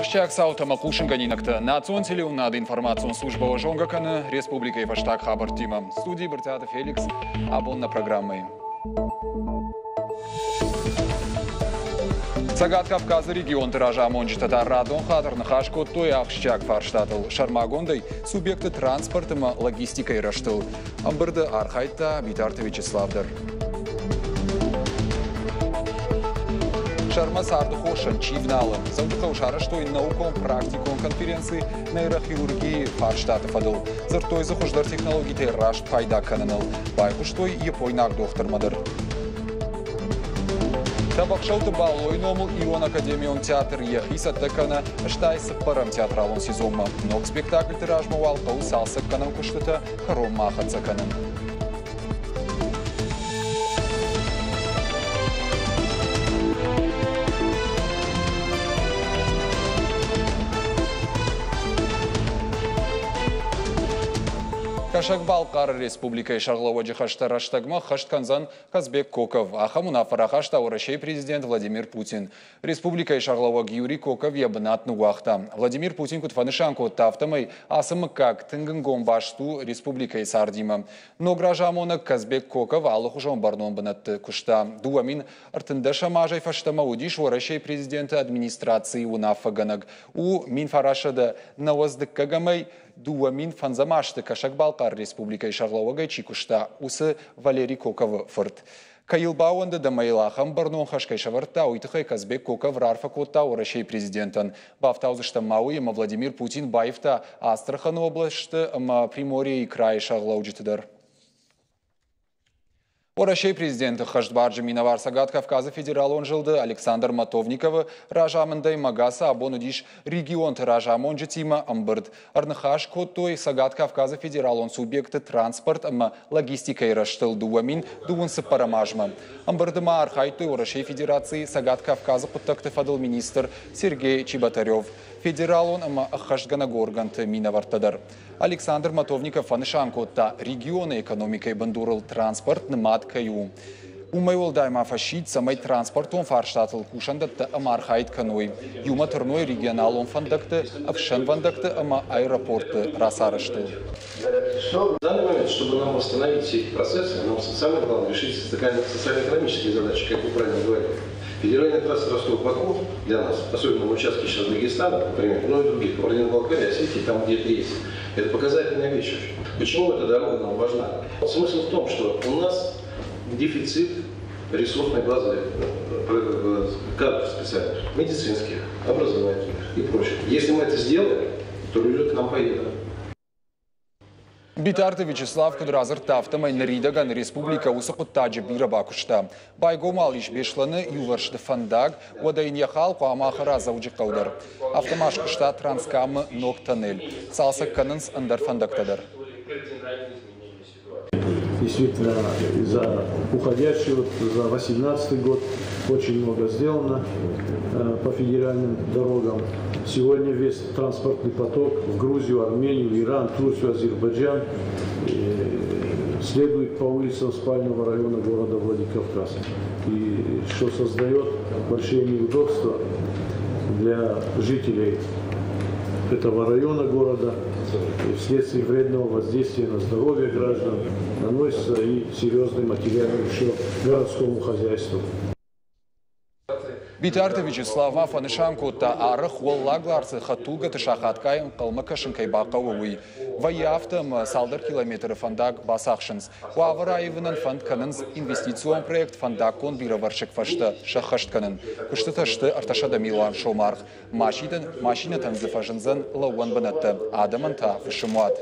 Ахщак саута Кушинганинакта национ телеунады информацион служба жонгаканы Республика и Фаштак Хабар Тима. Студии Бартиата Феликс, абон на программы. Сагат Кавказа регион тиража монжитата радон хатар нахашко той Ахщак фарштатыл. Шармагондай субъекты транспортыма логистикой раштыл. Амбырды Архайта Битарты Вячеславдар. Шарма сарды хошан чивналы. Саудыка ушара, что и науком практиком конференции нейрохирургии фарштаты фадыл. Зартой захождар технологии те рашт пайда кананыл. Байху, что и епойнак доктор мадыр. Табакшауты балой номул Ион Академион театр ехиса текана штай сыппарам театралон сезонма. Ног спектакль тиражма валқау салсы канам куштыта харом махатса канам. Кашак-Балкар Республика Шарлова Джихаштара Штагма Хаштканзан Казбек Коков. Ахамуна Фарахашта Урашей президент Владимир Путин. Республика Шарлова Юрий Коков ябнат нуахта. Владимир Путин кутфанышанку тафтамай асым как тынгынгом башту Республика Сардима. Но гражамона Казбек Коков аллахужон барном банат кушта. Дуамин артындаша мажай фаштама удиш Урашей президента администрации унафаганаг. У Минфарашада навоздыккагамай Дуамин фанзамашты Кашак-Балкар Республика Шарлова Чикушта усы Валерий Коков фырт. Каилбауанды дамайлахам барнон хашкай шаварта уйтыхай Казбек Коков рарфа котта Урашей президентан. Бафтаузышта Мауи Владимир Путин Баевта Астрахан областы Приморье и край Шарлауджитыдар. Урашей президента Хаштбарджи Миновар Сагат Кавказа федерал жылды Александр Матовникова ражамындай магаса абонудиш регион ражамон житима амбырд. Арнахаш коттой Сагат Кавказа федерал субъекты транспорт логистика и раштыл дуамин дуунсы парамажма. Амбырдыма архайтой Урашей федерации Сагат Кавказа путтакты фадыл министр Сергей Чеботарев. Федерал Хаштганагорганты Миновартадар. Александр Матовников фанышанкотта регионы экономикой бандурал транспорт маткаю. Умайол дайма фашит самай транспортон фарштатл кушандатта амархайт каной. Юма турной регионалон фандакты, авшан фандакты ама аэропорты расарашты. В данный момент, чтобы нам восстановить все эти процессы, нам самое главное решить социально-экономические задачи, как вы правильно говорили. Федеральная трасса Ростов-Баку для нас, особенно на участке сейчас Дагестана, например, но и других, Орден-Балкарии, Осетии, там, где это есть, это показательная вещь. Почему эта дорога нам важна? Смысл в том, что у нас дефицит ресурсной базы кадров специальных, медицинских, образовательных и прочих. Если мы это сделаем, то люди к нам поедут. Битарты Вячеслав Кудразыр тафтамай наридаган республика усақыттаджы бирабакушта. Байгомал иш бешланы юваршды фандаг, одайын яхал қуамахыра заужы қаудар. Автомаш кушта транскамы ног-тоннель. Салсак канынс андар фандактадар. Действительно, за уходящий, за 2018 год очень много сделано по федеральным дорогам. Сегодня весь транспортный поток в Грузию, Армению, Иран, Турцию, Азербайджан следует по улицам спального района города Владикавказ. И что создает большие неудобства для жителей этого района города. И вследствие вредного воздействия на здоровье граждан наносится и серьезный материальный ущерб городскому хозяйству. Битарты Вячеслав фанышанкотта арых уоллагларцы хатуга тышахаткайын калмыкашынкай бақауы. Ваяфтым салдар километры фандак басақшынс. Уавыраевынан фанд канынс инвестицион проект фандакон бираваршык фашты шахаштканын. Күшті ташты арташада Милан Шомарх. Машина танзыфажынзан лауан банатты. Адамын та фышымуат.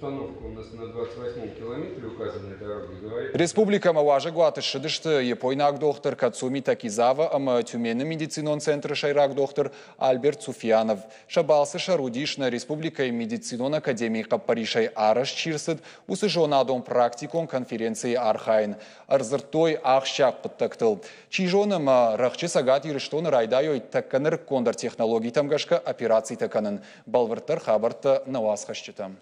Установка у нас на 28 километре указанной дороги говорит. Республика Маважа Гуаты Шидышты епойнак доктор Кацуми Такизава ама Тюменный медицинон центр Шайрак доктор Альберт Суфьянов. Шабалсы Шарудиш на Республика медицинон академии Каппаришай Араш Чирсыд усыжонадом практикон конференции Архайн. Арзыртой Ахщак подтактыл. Чижоным рахчы сагат ирыштон райдайой такканыр кондар технологий тамгашка операций таканын. Балвыртар хабарта навас хащитам.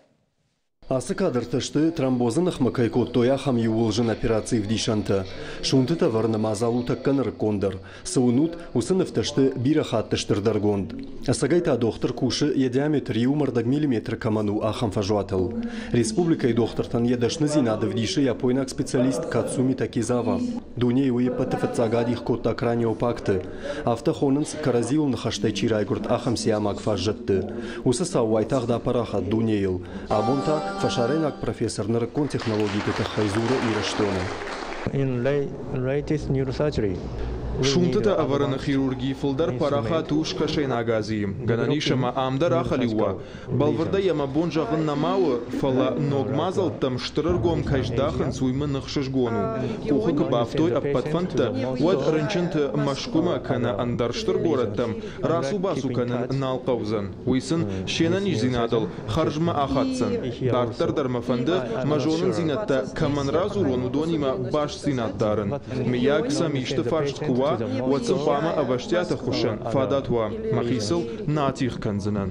Асы кадыртышты тромбозын ықмыкай коттоя хам ювылжын операции в дишанты. Шунты таварны мазалу такканыр кондыр. Саунут усыныфтышты бирахаттыштырдар гонд. Асагайта доктор куши диаметр юмордаг миллиметр каману ахам фажуатыл. Республикай доктортан едашны зинады в диши япойнак специалист Кацуми Такизава. Дуней уе патафацагадих котта краниопакты. Автохонынс каразил нахаштай чирайгурт ахам сиамак фажжатты. Усы сауайтах да парахат дунейл. Абонта Фашаренак профессор наркон технологии Хайзура и Раштона. In latest neurosurgery. Шунтата аварана хирургии фулдар параха туш кашейнагази. Ганалишама амдар ахалиуа. Балварда яма бонжагын намауы фала ногмазал там штрыргом кайждахан суймы нахшашгону. Кухык бафтой аппатфанта уад рынчынты машкума кана андар штыргораттам расу басу кана налқаузан. Уйсын шена ниш зинадал харжма ахатсан. Дартар дармафанды мажонын зинатта каман разу рону донима баш зинаттарын. Мияг самишты фаршткува Уатсам пама аваштята хушан фадатуа махисл натих канзанан.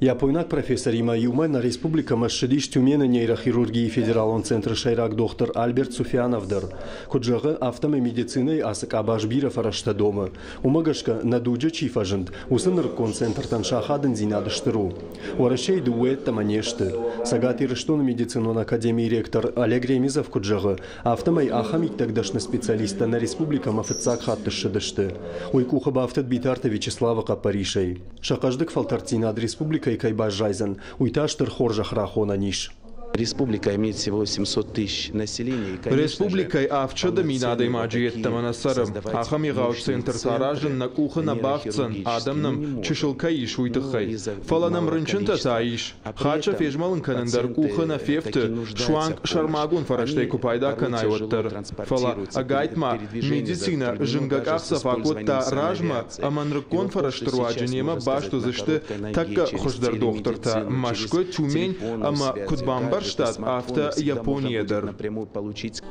Япойнак профессор Има Юма на республика Машшидиш Тюмена нейрохирургии федералон центр Шайрак доктор Альберт Суфиановдар. Куджага автоме медициной асык абашбира фарашта дома. Умагашка надуджа чифажент. Усыныр концентр таншахадын зинадыштыру. Уарашей дуэт таманешты. Сагати Рыштон медицинон академии ректор Олег Ремизов куджага автомей ахамик тагдашны специалиста на республика мафыцак хаттышыдышты. Уйкуха бафтат битарта Вячеслава Капаришей. Шакаждык фалтарцин ад республика Кайбажайзен, уйташтыр хоржах рахона ниш. Республика имеет всего 700 тысяч населения. Республикой авчада минадой маджиет таманасарам. Ахами гауч центр таражен на кухана бавцан. Адамнам чешилкаиш уйтахай. Фаланам рынчынта таиш. Хача фежмалын канандар кухана фефты. Шуанг шармагун фараштей купайда канайваттар. Фала агайтма медицина жингакахса факотта ражма. Аманрыкон фараштруаджинема башту зышты такка хождар докторта. Машко Тюмень ама кутбамбар штат авто Япониядыр.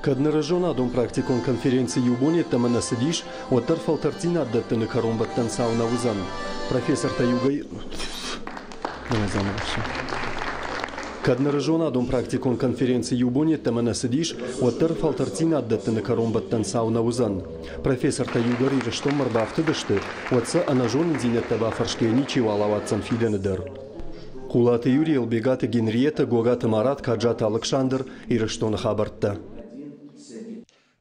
Каднаражона дом практикон конференции Юбони таманасадиш оттар фалтартина аддаттыны каромбаттан сауна вызан. Профессор Таюгай... Каднаражона дом практикон конференции Юбони таманасадиш оттар фалтартина аддаттыны каромбаттан сауна вызан. Профессор Таюгай Раштон мардавты дышты, отца анажон зинеттаба фаршкени чивалаватсан фиденедер. Кулаты Юрий Элбегаты Генриета Гогата Марат Каджата Александр и Раштона Хабартта.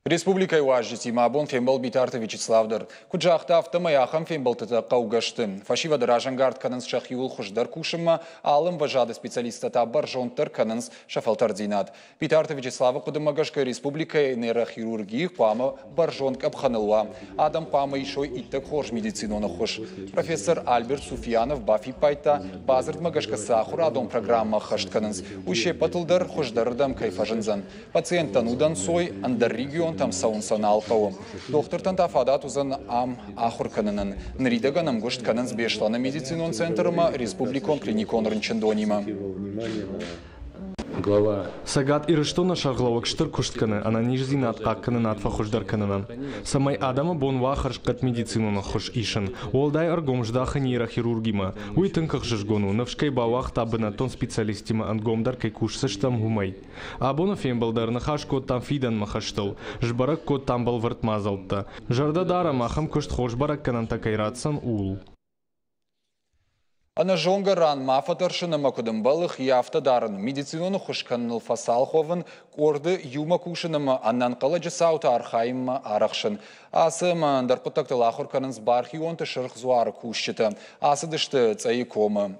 Республикай уажжити мабон фембал битарты Вячеславдар. Куджахта автомай ахам фембалтыта қаугашты. Фашива даражангард канынс шахиул хуждар кушыма, алым важады специалистата баржонтар канынс шафалтар динат. Битарты Вячеслава кудымагашка республикай нейрохирургии пама баржонк абханылва. Адам пама ишой иттак хорж медицинона хош. Профессор Альберт Суфиянов бафи пайта базард магашка сахур адом программа хашт канынс. Уще патылдар хуждардам кайфажынзан. Пациенттан удан сой андар регион там саунсан алпауым. Доктортан тафадат узан ам ахур канынын. Нридаганам гушт канын сбешлана медицинон центрыма республикон клиникон рынчындонима. Глава. Сагат Ирыштона шарглавак штыр куштканы, ана нижзинат какканы натфа хуждар канынан. Самай адама бонва харшкат медицинуна хуш ишын. Олдай аргомждаха нейрохирургима. Уйтынках жжгону, навшкай бавах табына тон специалистима ангомдар кай кушсыштам гумай. Абона фембалдар нахаш кот там фидан махаштыл. Жбарак кот там был вартмазалта. Жарда дара махам кушт хошбарак канан такайратсан ул. Ана жоңгаран мафатаршыны макудымбалық яфтадарын медициноны хушканныл фасалховын корды юма кушынымы аннан қала жасаута архайымы арақшын. Асымы дарпытақтыл ахурканынс бархионты шырх зуары кушчыты. Асы дышты цайы комы.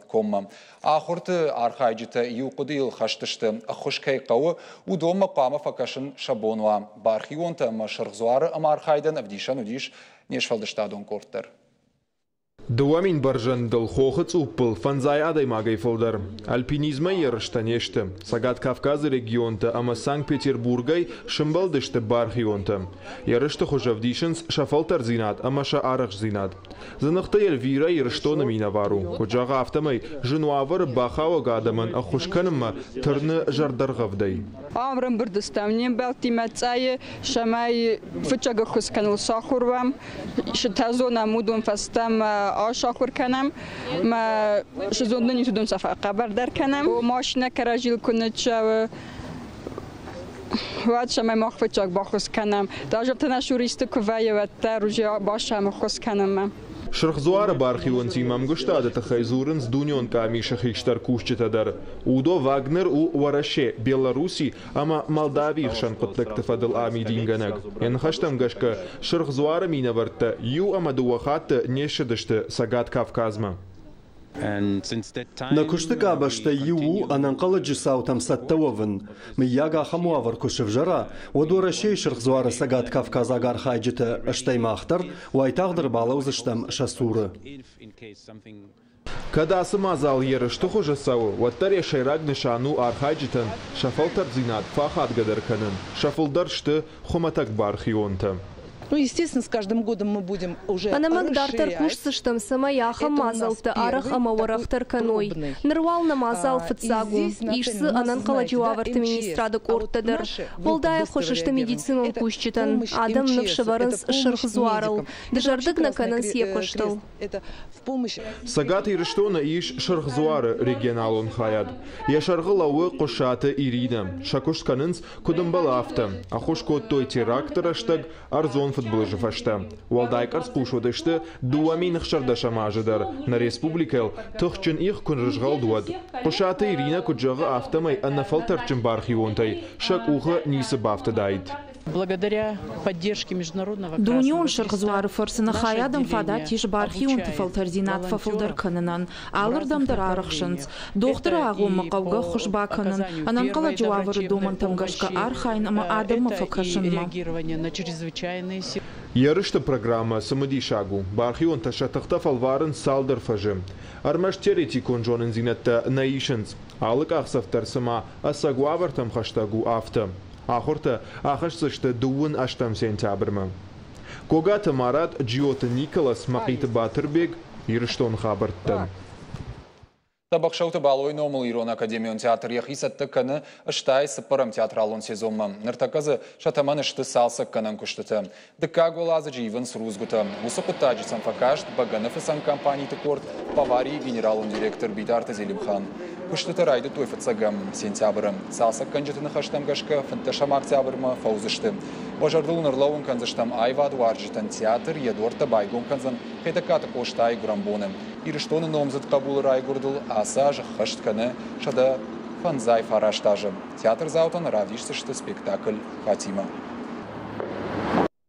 Ахурты архайджыты юқыды ил хаштышты. Хушкай қауы удома қама факашын шабонуа. Бархионты ма шырх зуары ама архайдан авдишан удиш нешфалдыштадон корттар. Дуамин баржан дал хохыц уппыл фанзай адай магай фолдар. Альпинизма ерышта нешті. Сагат Кавказы регионта, ама Санкт-Петербургай шымбалдышты бархионта. Ерышты хожавдишынс шафалтар зинат, ама ша арах зинат. Занықта Эльвира ерыштона минавару. Ходжаға автомай жынуавыр бахава гадаман ахушканымма тұрны жардарғавдай. Амрам бірдістамнен бәлтимәтсайы шамай фычага хусканыл сахурвам. Шытазона мудун фастам آشکار کنم ما شزوندن نیتودم صفحه خبر در کنم و ماشین کراجیل کنه چه و شما مخفت چاک باخوز کنم داجب تنشوریست کوی و تروجی باشم خوز کنم Шырхзуары бархионти мамгуштады тахайзурын с дуньон камиша хичтар кушчитадар. Удо Вагнер у Вараше, Беларуси, ама Молдавии шанкотлек тефадыл амидинганаг. Энхаштам гашка шырхзуары минаварта, ю амадуахат нешедышты Сагат Кавказма. نكشتك عبشتا يو أننقل جساو تمستوفن مياغا خموافر كشفجرا ودور شي شرخ زوار ساقات كافكازا غار خايجتا اشتاي ماختر وايتاغدر بالاوزشتم شاسورة Когда самазал ерышты хожасау, ваттаре шайраг нишану архаджитан, шафалтар зинат фахат гадарканын, шафалдаршты хоматак бархионта. Ну, естественно, с каждым годом мы будем уже Анамагдартар кушсыштым самаяха мазалты арах амаварахтар каной. Нырвал намазал фыцагу. Ишсы ананкала жуаварты министрады кортадыр. Олдая хошышты медицинон кушчитан. Адам нывшыварынс шырхзуарыл. Дыжардык наканын сепыштыл. Сагат ирыштона иш шырхзуары регионалон хаяд. Яшарғы лауы қошаты Ирина. Шакушканынс кудымбалафты. Ахушко той терактораштаг арзон футболжы фашта. Уалдайкар скушодышты дуами нахшардаша мажыдар. На республикал тұхчын их күнрыжғал дуад. Қошаты Ирина куджағы автомай аннафалтарчын бархионтай. Шак ухы нисы бафты дайд. Благодаря поддержке международного Дунион шыргызуары форсына хаядым фада тиш бархион тифалтарзинат фафылдар канынан, алырдам дар арықшынц. Доктор ағымы қауға құшба канын, ананқала жуавыры думан тамгашка архайн ама адымы факашынма. Ярышты программа самыди шагу. Бархион ташатықта фалварын салдар фажым. Армаш терети конжонын зинетті наишынц. Алық ақсафтар сама асагуавартам хаштагу авто. Ахорта ахашсышты дуын аштам сентябрьма. Когаты Марат Джиота Николас Мақиты Батырбек ирыштон хабыртты. Табақшауты балой номыл Ирон Академион театр яхисатты каны ұштай сыппырым театралон сезонма. Ныртаказы шатаман ұшты салсық канан күштіті. Дыкагулазы живын сұрузгуты. Мұсы құттажы санфакашт бағаныфысан компанийты корт Баварии генералун директор Бидарты Зелимхан. Күштіті райды тойфыцагам сентябрым. Салсық канжетіні хаштам гашка фынташам октябрыма фаузышты. Ожардыл нұрлауын канзыштам айваду аржытын театр едорта байгон канзан хетакаты қоштай грамбоным. Ирыштоны номзыт қабулы райгурдыл асажы хаштканы шада фанзай фараштажы. Театр заутан радишсышты спектакль Фатима.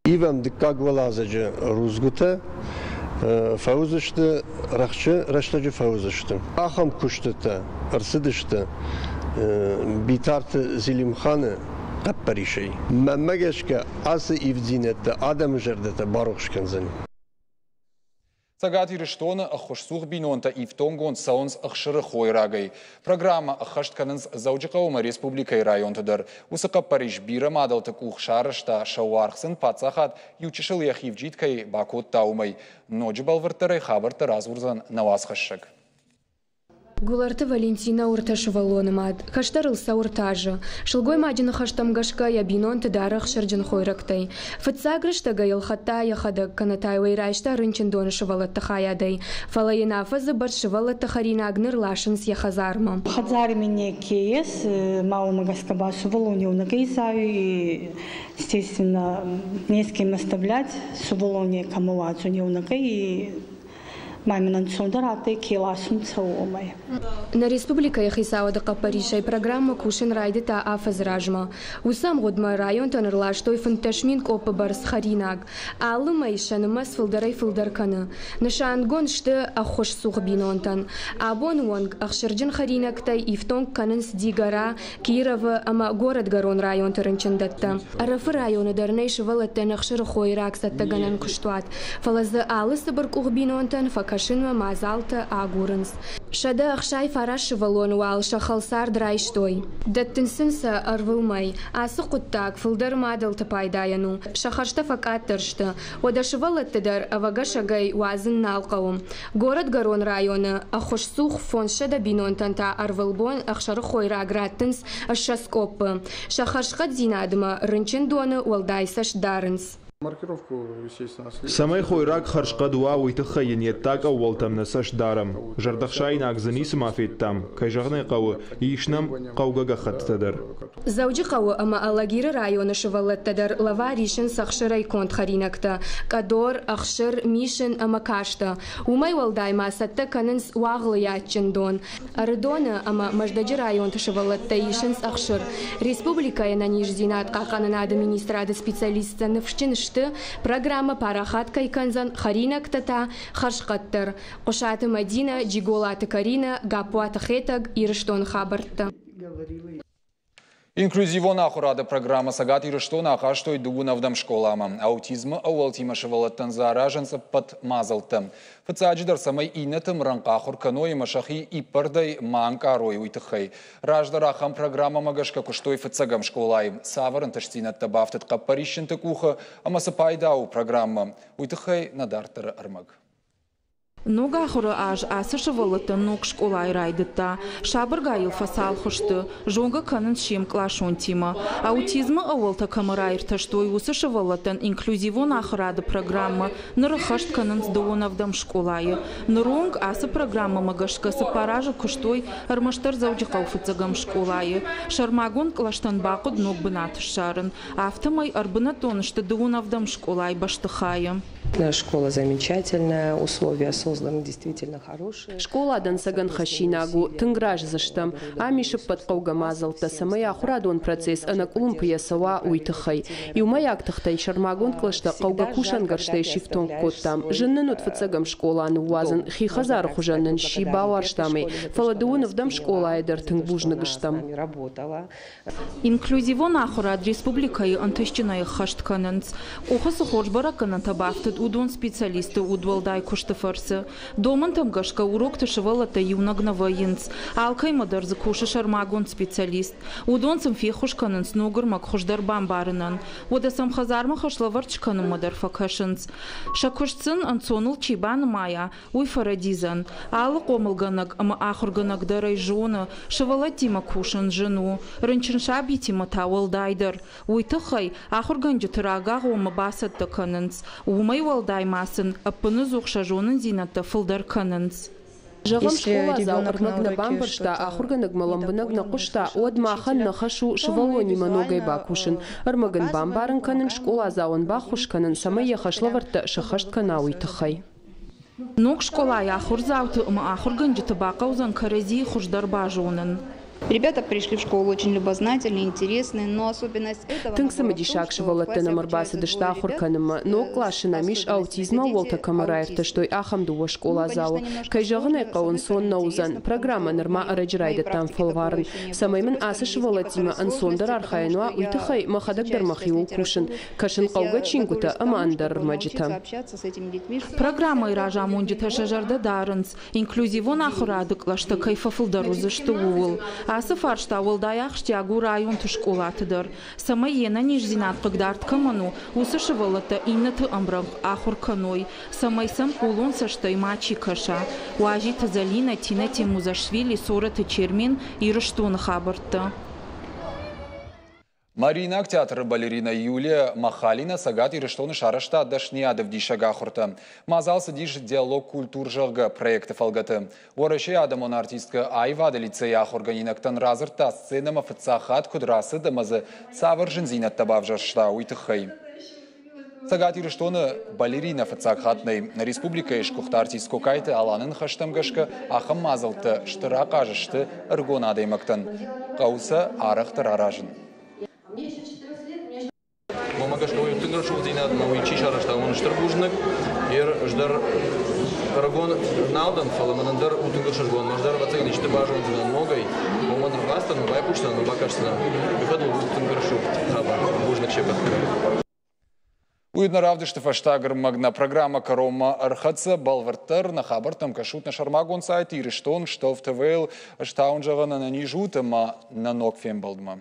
Ивам дыкагвалазыжы рузгута фаузышты рахчы раштажы фаузышты. Ахам куштыта ырсыдышты битарты Зелимханы Қаппаришей. Мәммәгешке асы ивдинетті, адам жердеті баруқшканзын. Сагат ирыштоны охошсух бинонта ивтонгон саунс ахшыры хойрагай. Программа ахаштканынс заужықаума республикай районтыдыр. Усы Қаппариш бирам адалтык ухшарышта шауарқсын пацахат ючышыл яхивджиткай бакот таумай. Ноджи балвыртырай хабырты разурзан навасхашшык. Гуларты Валентина урташывалонымад, хаштарылса уртажы. Шылгой мадины хаштамгашка ябинон тыдарах шырджын хойрактай. Фыцагрыштага елхатта яхадык канатай вайрайшта рынчын донышывалатты хаядай. Фалайынафазы баршывалатты харинагныр лашынс яхазарма. Хадзари мне кейс, маумагаска басувалоне унагайзаю и, естественно, не с кем оставлять сувалоне камуацу не унагай и маминан цундараты киласун цаомай. На республика яхисауды Қаппаришай программа кушин райды та афазражма. Усам годма район танырлаш той фынташмин копы барс харинаг. Алымай шанымас фылдарай фылдарканы. Нышангон шты ахош сух бинонтан. Абон вонг ахшырджин харинагтай ифтонг канын сдигара Кирова ама город гарон район тарынчындатта. Арафы районы дарнай шывалаттан ахшыр хойрак саттаганан куштуат. Фалазы алысы бір кух бинонтан Кашинма мазалта агурынс. Шада ахшай фараш валон вал шахалсар драйштой. Даттынсынса арвылмай. Асы құттак фылдар мадалты пайдаяну. Шахаршта факаттыршты. Одашывалаттыдар авага шагай уазын налқауым. Город Гарон районы ахошсух фон шада бинонтанта арвылбон ахшары хойра аграттынс ашаскопы. Шахаршқа дзинадыма рынчын доны уалдайсаш дарынс. Маркировку, естественно, Самай хойрак харшкадуа уйтыха ениеттак ауалтам насаш дарам. Жардахшайн агзанис мафиттам. Кайжагны қауы ишнам қаугага хаттадыр. Зауджи қауы ама Алагиры районы шывалаттадыр. Лава ришін сақшырай конт харинакта. Кадор, ақшыр, мишін ама кашта. Умай валдайма сатта канынс уағылы ятчындон. Арыдоны ама Маждаджи район шывалатта ишін сақшыр. Республикая на ниждинат қақанын администрады специалисты навшчыныш программа парахат кайканзан харинак тата харшкаттыр. Кошаты Мадина, Джиголаты Карина, Гапуата Хетаг, Ирыштон Хабарта. Инклюзивона ахурады программа сагат Ирыштона ахаштой дугунавдам школама. Аутизмы ауалтима шывалаттан зараженцы под мазалтым. Фацаджидар самай инетым ранка ахурканой машахи и пырдай манка арой уйтыхай. Раждар ахам программа магашка куштой фацагам школай. Саварын таштинат табафтат каппарищен тыкуха, амаса пайдау программа. Уйтыхай надартыр армаг. Нога хора аж асышывалыты ног школай райдыта. Шабырга фасал хушты. Жонга канын шем клашон тима. Аутизмы авалта камарайрта, что и усышывалытын инклюзивон ахрады программа. Нарахашт канын сдуонавдам школай. Наронг асы программа магашка сапаража куштой армаштар заудикау фыцагам школай. Шармагон клаштан бақуд ног бынат шарын. Автомай арбынатон, что дуонавдам школай баштыхая. Школа замечательная, условия созданы действительно хорошие. Школа дансаган хашинагу, тынграж заштам, амишып подкауга мазалта, самая хурадон процесс, анакулум пьесава уйтыхай. И умаяк тахтай шармагон клашта кауга кушан гарштай шифтон коттам. Женнанут фацагам школа ануазан, хихазар хужаннан шибауарштамы. Фаладуон вдам школа айдар тынгбужныгаштам. Инклюзивон ахурад республикай антышчиная хашткананц. Ухасу хоржбара канатабафтад удон специалисты удвалдай куштафарсы. Доман там гашка урок ташевалата юнагна воинц. Алкай мадар закуша шармагон специалист. Удон сам фехушкананц ногар макхуждар бамбарынан. Вода сам хазарма хашлаварчкану мадар факашанц. Шакушцин анцонул чибан мая. Уй фарадизан. Алы комылганаг ама ахурганаг дарай жона. Шавалатима кушан жену. Рынчынша битима тавалдайдар. Уй тахай ахурганджу тырага гома басат такананц. Умай валдаймасын, апыны зуқша жонын зинатта фылдар канынц. Жағам школа заурнаг на бамбаршта, ахурганаг маламбанаг на кушта, одмахан на хашу швалони маногай бакушин. Армаган бамбарын канын школа заун бахушканын, самая хашлаварта шахашт канауи тахай. Ног школа яхур завты, ама ахурганджу табакаузан карази хуждар бажонын. Ребята пришли в школу очень любознательные, интересные, но особенность этого... Тынксамы дишак швалаттана марбасы дышта хурканыма, но клашина миш аутизма волта камарайрта, что и ахам дуа школа зала. Кайжаганы каун сон наузан, программа норма араджирайда там фалварн. Самаймын асы швалатима ансондар архайнуа уйтахай махадак дармахиул кушин. Кашин кауга чингута амандар маджита. Программа иража мундита шажарда дарынц, инклюзивон ахурады клашта кайфафылдару заштуул. Асы фаршта волдаях штягу район тушкулатыдыр. Самайена нижзинат кыгдарт каману, усы шывалата иннаты амбранг ахур каной. Самайсам улун саштай мачи каша. Уажи тазалина тинати музашвили сораты чермин и рыштун хабарта. Маринак театр балерина Юлия Махалина сагат Ирыштоны шарашта дашниядов дишага хурта. Мазался диш диалог культур жага проекты фалгаты. Орашей адамон артистка Айвада лицеях органинактан разырта сценама фацахат кудрасы дамазы саваржын зинат табавжашта уйтыхай. Сагат Ирыштоны балерина фацахатной на республика ишкухта артистко кайты аланын хаштамгашка ахам мазалты штыра кажышты ыргона даймактан. Кауса арахтыр аражын. Мамагашка уютынгар шулдинат мауичи шарашта он штырбужник ер ждар рагон налдан фаламандар утынгар шаргон маждар вацай ничты бажон зинан могай маман ргастан мабай пуштан мабакашсана выходу утынгар шу хаба бужник шепат. Уйдна равдышты фаштагр магна программа Карома Архаца Балвартер на хабартам кашут на шармагон сайт Ирыштон, что в ТВЛ штаунжагана на нижутама на ног фембалдма.